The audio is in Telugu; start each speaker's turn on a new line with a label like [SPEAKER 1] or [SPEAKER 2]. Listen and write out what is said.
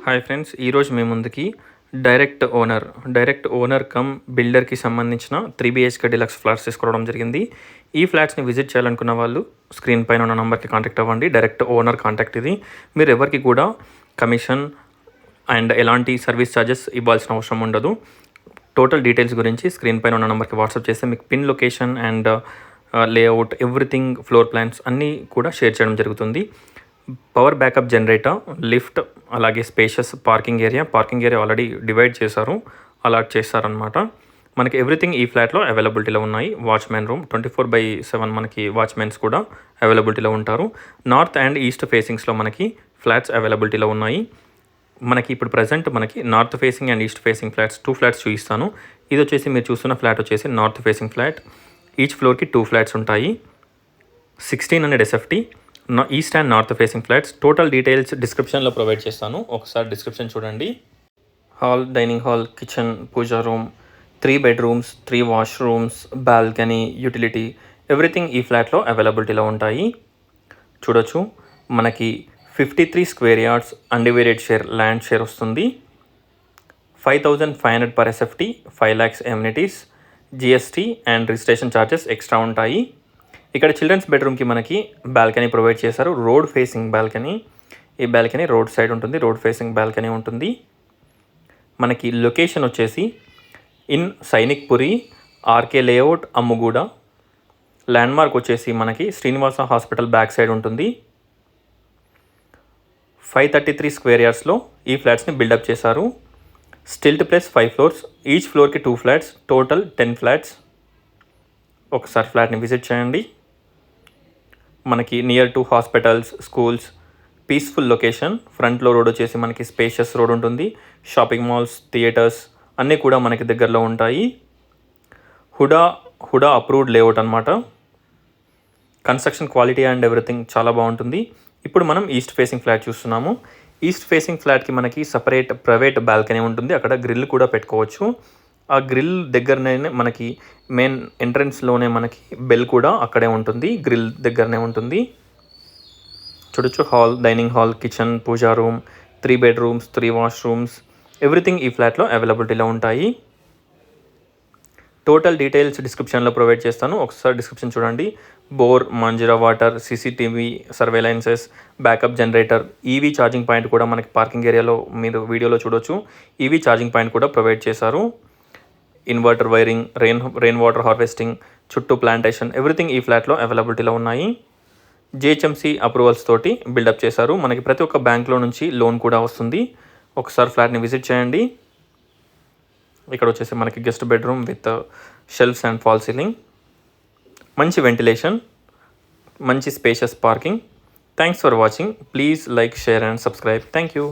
[SPEAKER 1] హాయ్ ఫ్రెండ్స్, ఈరోజు మీ ముందుకి డైరెక్ట్ ఓనర్ కమ్ బిల్డర్కి సంబంధించిన 3 BHK డీలక్స్ ఫ్లాట్స్ తీసుకోవడం జరిగింది. ఈ ఫ్లాట్స్ని విజిట్ చేయాలనుకున్న వాళ్ళు స్క్రీన్ పైన ఉన్న నెంబర్కి కాంటాక్ట్ అవ్వండి. డైరెక్ట్ ఓనర్ కాంటాక్ట్ ఇది. మీరు ఎవరికి కూడా కమిషన్ అండ్ ఎలాంటి సర్వీస్ ఛార్జెస్ ఇవ్వాల్సిన అవసరం ఉండదు. టోటల్ డీటెయిల్స్ గురించి స్క్రీన్ పైన ఉన్న నెంబర్కి వాట్సాప్ చేస్తే మీకు pin location and layout everything floor plans అన్నీ కూడా షేర్ చేయడం జరుగుతుంది. పవర్ బ్యాకప్ జనరేటర్, లిఫ్ట్, అలాగే spacious parking area already divide చేశారు, అలాట్ చేశారనమాట. మనకి ఎవ్రీథింగ్ ఈ ఫ్లాట్లో అవైలబిలిటీలో ఉన్నాయి. వాచ్మెన్ రూమ్ 24/7 మనకి వాచ్మెన్స్ కూడా అవైలబిలిటీలో ఉంటారు. నార్త్ అండ్ ఈస్ట్ ఫేసింగ్స్లో మనకి ఫ్లాట్స్ అవైలబిలిటీలో ఉన్నాయి. మనకి ఇప్పుడు ప్రజెంట్ మనకి north facing and east facing flats 2 flats చూపిస్తాను. ఇది వచ్చేసి మీరు చూస్తున్న ఫ్లాట్ వచ్చేసి నార్త్ ఫేసింగ్ ఫ్లాట్. ఈచ్ ఫ్లోర్కి 2 ఫ్లాట్స్ ఉంటాయి. 1600 SFT east and north facing flats. Total details డిస్క్రిప్షన్లో ప్రొవైడ్ చేస్తాను, ఒకసారి డిస్క్రిప్షన్ చూడండి. Hall, dining hall, kitchen, puja room, 3 bedrooms, 3 washrooms, balcony, utility everything ఈ ఫ్లాట్లో అవైలబిలిటీలో ఉంటాయి. చూడొచ్చు, మనకి 53 square yards undivided share land share వస్తుంది. 5500 per SFT, 5 lakhs amenities, GST and registration charges extra ఉంటాయి. ఇక్కడ చిల్డ్రన్స్ బెడ్రూమ్కి మనకి బాల్కనీ ప్రొవైడ్ చేశారు. Road facing balcony. ఈ బాల్కనీ రోడ్ సైడ్ ఉంటుంది, రోడ్ ఫేసింగ్ బాల్కనీ ఉంటుంది. మనకి లొకేషన్ వచ్చేసి in Sainikpuri, RK layout, Ammuguda. Landmark వచ్చేసి మనకి శ్రీనివాస హాస్పిటల్ బ్యాక్ సైడ్ ఉంటుంది. 533 స్క్వేర్ యార్డ్స్లో ఈ ఫ్లాట్స్ని బిల్డప్ చేశారు. స్టిల్ట్ ప్లస్ 5 ఫ్లోర్స్, ఈచ్ ఫ్లోర్కి 2 ఫ్లాట్స్, టోటల్ 10 ఫ్లాట్స్. ఒకసారి ఫ్లాట్ని విజిట్ చేయండి. మనకి near to hospitals, schools, peaceful location. ఫ్రంట్లో రోడ్ వచ్చేసి మనకి స్పేషియస్ రోడ్ ఉంటుంది. షాపింగ్ మాల్స్, థియేటర్స్ అన్నీ కూడా మనకి దగ్గరలో ఉంటాయి. హుడా అప్రూవ్డ్ లేఅవుట్ అనమాట. కన్స్ట్రక్షన్ క్వాలిటీ అండ్ ఎవ్రీథింగ్ చాలా బాగుంటుంది. ఇప్పుడు మనం ఈస్ట్ ఫేసింగ్ ఫ్లాట్ చూస్తున్నాము. ఈస్ట్ ఫేసింగ్ ఫ్లాట్కి మనకి సపరేట్ ప్రైవేట్ బాల్కనీ ఉంటుంది. అక్కడ గ్రిల్ కూడా పెట్టుకోవచ్చు. ఆ గ్రిల్ దగ్గరనే మనకి మెయిన్ ఎంట్రన్స్లోనే మనకి బెల్ కూడా అక్కడే ఉంటుంది, గ్రిల్ దగ్గరనే ఉంటుంది. చూడొచ్చు, hall, dining hall, kitchen, puja room, 3 bedrooms, 3 washrooms everything ఈ ఫ్లాట్లో అవైలబిలిటీలో ఉంటాయి. టోటల్ డీటెయిల్స్ డిస్క్రిప్షన్లో ప్రొవైడ్ చేస్తాను, ఒకసారి డిస్క్రిప్షన్ చూడండి. Bore, Manjira water, CCTV surveillances, backup generator, EV charging point కూడా మనకి పార్కింగ్ ఏరియాలో మీరు వీడియోలో చూడొచ్చు. EV ఛార్జింగ్ పాయింట్ కూడా ప్రొవైడ్ చేశారు. Inverter wiring, rain water harvesting, చుట్టూ ప్లాంటేషన్ ఎవ్రీథింగ్ ఈ ఫ్లాట్లో అవైలబిలిటీలో ఉన్నాయి. GHMC అప్రూవల్స్ తోటి బిల్డప్ చేశారు. మనకి ప్రతి ఒక్క బ్యాంక్లో నుంచి లోన్ కూడా వస్తుంది. ఒకసారి ఫ్లాట్ని విజిట్ చేయండి. ఇక్కడ వచ్చేసి మనకి guest bedroom with shelves and fall ceiling, మంచి వెంటిలేషన్, మంచి spacious parking. Thanks for watching. Please like, share and subscribe. Thank you.